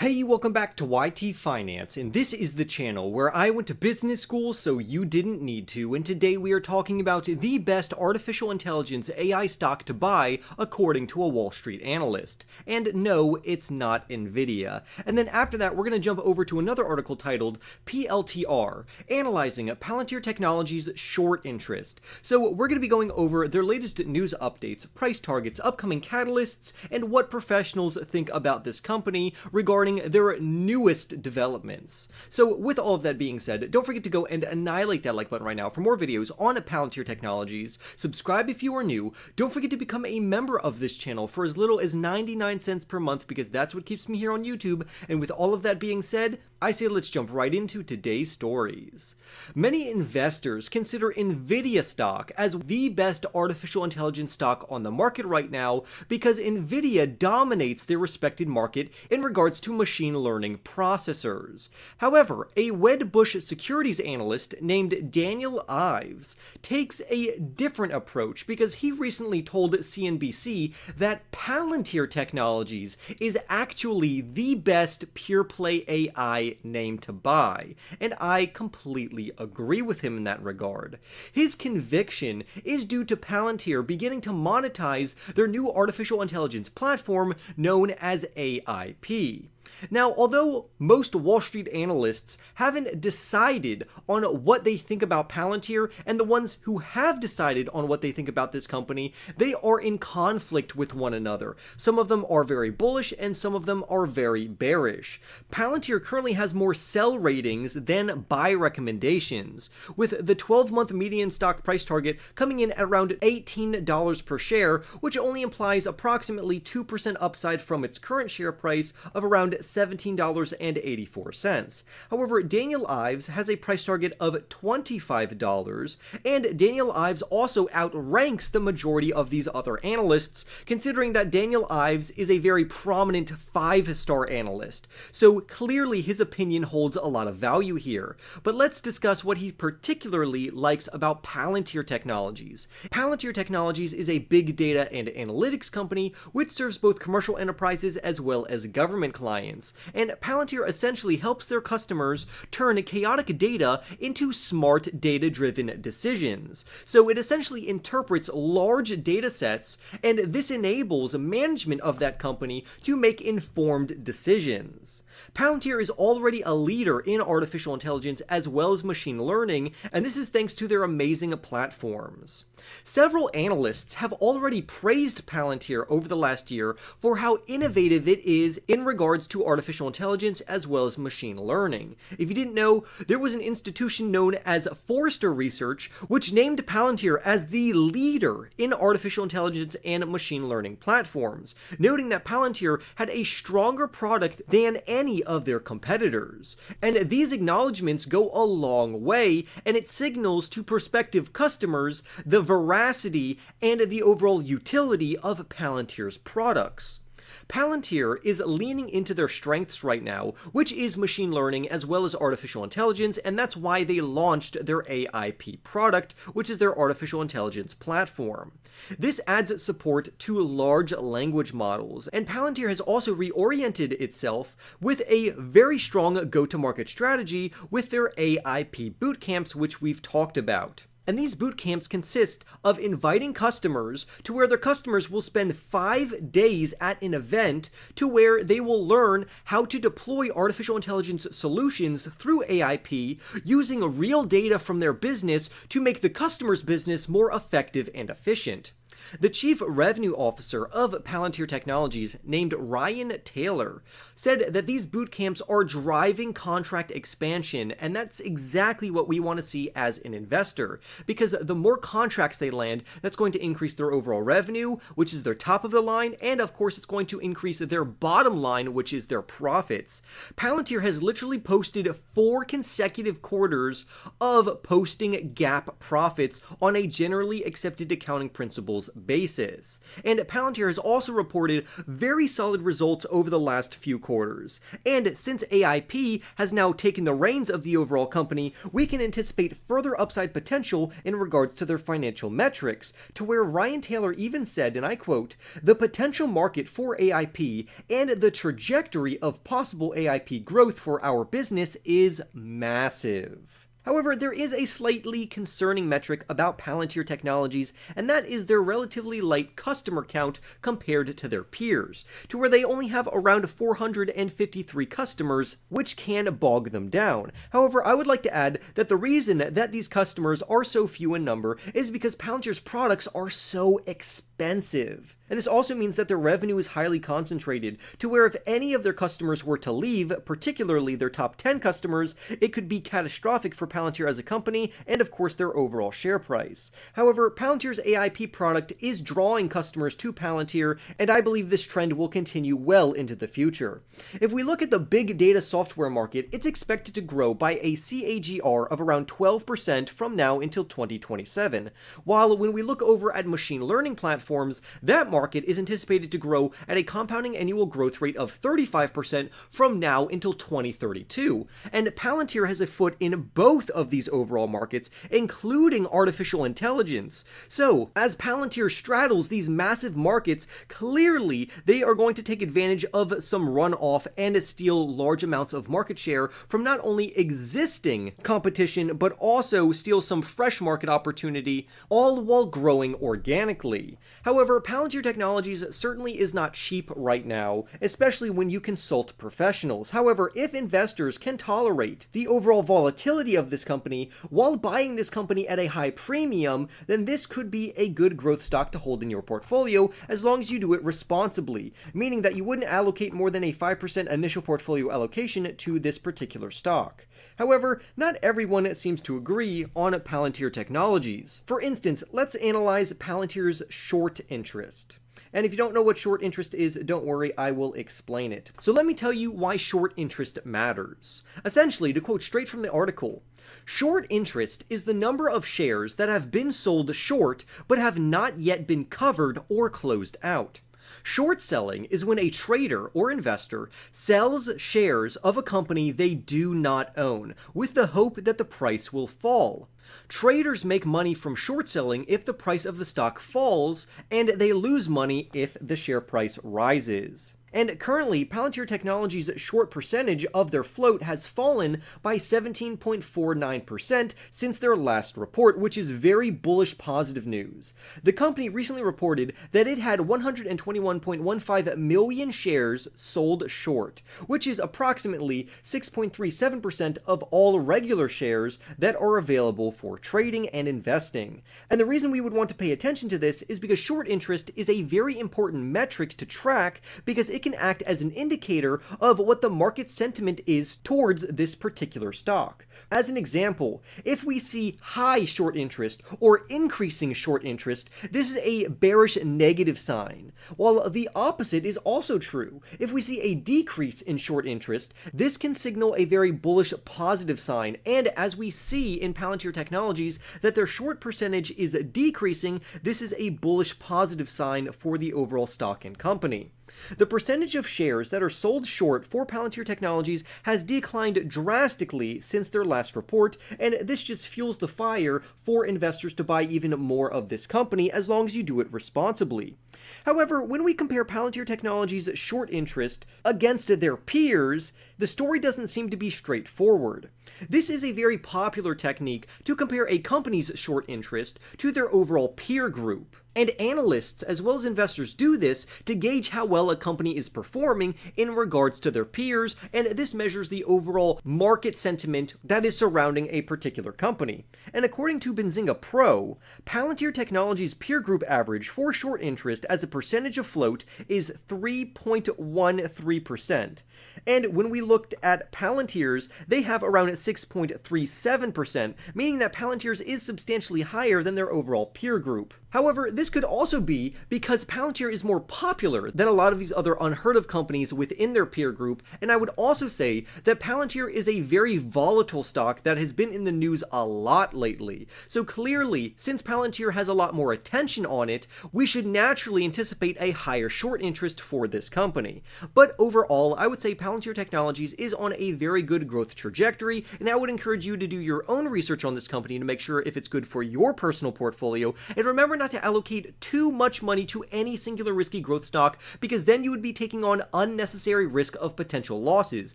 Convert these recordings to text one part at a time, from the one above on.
Hey, welcome back to YT Finance, and this is the channel where I went to business school so you didn't need to, and today we are talking about the best artificial intelligence AI stock to buy according to a Wall Street analyst. And no, it's not Nvidia. And then after that, we're going to jump over to another article titled PLTR, Analyzing Palantir Technologies' Short Interest. So we're going to be going over their latest news updates, price targets, upcoming catalysts, and what professionals think about this company regarding their newest developments. So with all of that being said, don't forget to go and annihilate that like button right now for more videos on Palantir Technologies. Subscribe if you are new. Don't forget to become a member of this channel for as little as 99 cents per month because that's what keeps me here on YouTube. And with all of that being said, I say let's jump right into today's stories. Many investors consider Nvidia stock as the best artificial intelligence stock on the market right now because Nvidia dominates their respected market in regards to machine learning processors. However, a Wedbush securities analyst named Daniel Ives takes a different approach because he recently told CNBC that Palantir Technologies is actually the best pure play AI name to buy, and I completely agree with him in that regard. His conviction is due to Palantir beginning to monetize their new artificial intelligence platform known as AIP. Now, although most Wall Street analysts haven't decided on what they think about Palantir, and the ones who have decided on what they think about this company, they are in conflict with one another. Some of them are very bullish, and some of them are very bearish. Palantir currently has more sell ratings than buy recommendations, with the 12-month median stock price target coming in at around $18 per share, which only implies approximately 2% upside from its current share price of around $17.84. However, Daniel Ives has a price target of $25, and Daniel Ives also outranks the majority of these other analysts, considering that Daniel Ives is a very prominent 5-star analyst. So clearly his opinion holds a lot of value here. But let's discuss what he particularly likes about Palantir Technologies. Palantir Technologies is a big data and analytics company which serves both commercial enterprises as well as government clients. And Palantir essentially helps their customers turn chaotic data into smart data-driven decisions. So it essentially interprets large data sets, and this enables management of that company to make informed decisions. Palantir is already a leader in artificial intelligence as well as machine learning, and this is thanks to their amazing platforms. Several analysts have already praised Palantir over the last year for how innovative it is in regards to artificial intelligence as well as machine learning. If you didn't know, there was an institution known as Forrester Research which named Palantir as the leader in artificial intelligence and machine learning platforms, noting that Palantir had a stronger product than any of their competitors. And these acknowledgments go a long way, and it signals to prospective customers the veracity and the overall utility of Palantir's products. Palantir is leaning into their strengths right now, which is machine learning as well as artificial intelligence, and that's why they launched their AIP product, which is their artificial intelligence platform. This adds support to large language models, and Palantir has also reoriented itself with a very strong go-to-market strategy with their AIP bootcamps, which we've talked about. And these boot camps consist of inviting customers to where their customers will spend 5 days at an event to where they will learn how to deploy artificial intelligence solutions through AIP using real data from their business to make the customer's business more effective and efficient. The chief revenue officer of Palantir Technologies, named Ryan Taylor, said that these boot camps are driving contract expansion, and that's exactly what we want to see as an investor, because the more contracts they land, that's going to increase their overall revenue, which is their top of the line, and of course it's going to increase their bottom line, which is their profits. Palantir has literally posted 4 consecutive quarters of posting GAAP profits on a generally accepted accounting principles basis. And Palantir has also reported very solid results over the last few quarters. And since AIP has now taken the reins of the overall company, we can anticipate further upside potential in regards to their financial metrics, to where Ryan Taylor even said, and I quote, "The potential market for AIP and the trajectory of possible AIP growth for our business is massive." However, there is a slightly concerning metric about Palantir Technologies, and that is their relatively light customer count compared to their peers, to where they only have around 453 customers, which can bog them down. However, I would like to add that the reason that these customers are so few in number is because Palantir's products are so expensive. And this also means that their revenue is highly concentrated, to where if any of their customers were to leave, particularly their top 10 customers, it could be catastrophic for Palantir as a company, and of course their overall share price. However, Palantir's AIP product is drawing customers to Palantir, and I believe this trend will continue well into the future. If we look at the big data software market, it's expected to grow by a CAGR of around 12% from now until 2027, while when we look over at machine learning platforms, that market is anticipated to grow at a compounding annual growth rate of 35% from now until 2032. And Palantir has a foot in both of these overall markets, including artificial intelligence. So, as Palantir straddles these massive markets, clearly they are going to take advantage of some runoff and steal large amounts of market share from not only existing competition, but also steal some fresh market opportunity, all while growing organically. However, Palantir Technologies certainly is not cheap right now, especially when you consult professionals. However, if investors can tolerate the overall volatility of this company while buying this company at a high premium, then this could be a good growth stock to hold in your portfolio as long as you do it responsibly, meaning that you wouldn't allocate more than a 5% initial portfolio allocation to this particular stock. However, not everyone seems to agree on Palantir Technologies. For instance, let's analyze Palantir's short interest. And if you don't know what short interest is, don't worry, I will explain it. So let me tell you why short interest matters. Essentially, to quote straight from the article, short interest is the number of shares that have been sold short but have not yet been covered or closed out. Short selling is when a trader or investor sells shares of a company they do not own, with the hope that the price will fall. Traders make money from short selling if the price of the stock falls, and they lose money if the share price rises. And currently, Palantir Technologies' short percentage of their float has fallen by 17.49% since their last report, which is very bullish positive news. The company recently reported that it had 121.15 million shares sold short, which is approximately 6.37% of all regular shares that are available for trading and investing. And the reason we would want to pay attention to this is because short interest is a very important metric to track, because it can act as an indicator of what the market sentiment is towards this particular stock. As an example, if we see high short interest or increasing short interest, this is a bearish negative sign, while the opposite is also true. If we see a decrease in short interest, this can signal a very bullish positive sign, and as we see in Palantir Technologies that their short percentage is decreasing, this is a bullish positive sign for the overall stock and company. The percentage of shares that are sold short for Palantir Technologies has declined drastically since their last report, and this just fuels the fire for investors to buy even more of this company as long as you do it responsibly. However, when we compare Palantir Technologies' short interest against their peers, the story doesn't seem to be straightforward. This is a very popular technique to compare a company's short interest to their overall peer group. And analysts as well as investors do this to gauge how well a company is performing in regards to their peers, and this measures the overall market sentiment that is surrounding a particular company. And according to Benzinga Pro, Palantir Technologies' peer group average for short interest as a percentage of float is 3.13%. And when we looked at Palantir's, they have around 6.37%, meaning that Palantir's is substantially higher than their overall peer group. However, this could also be because Palantir is more popular than a lot of these other unheard of companies within their peer group, and I would also say that Palantir is a very volatile stock that has been in the news a lot lately. So clearly, since Palantir has a lot more attention on it, we should naturally anticipate a higher short interest for this company. But overall, I would say Palantir Technologies is on a very good growth trajectory, and I would encourage you to do your own research on this company to make sure if it's good for your personal portfolio, and remember not to allocate too much money to any singular risky growth stock, because then you would be taking on unnecessary risk of potential losses.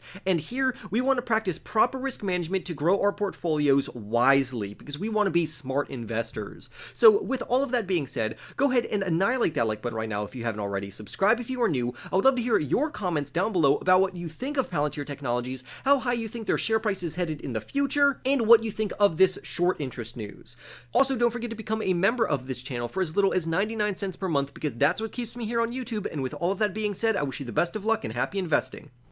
And here, we want to practice proper risk management to grow our portfolios wisely, because we want to be smart investors. So with all of that being said, go ahead and annihilate that like button right now if you haven't already. Subscribe if you are new. I would love to hear your comments down below about what you think of Palantir Technologies, how high you think their share price is headed in the future, and what you think of this short interest news. Also, don't forget to become a member of this channel for as little as 99 cents per month, because that's what keeps me here on YouTube. And with all of that being said, I wish you the best of luck and happy investing.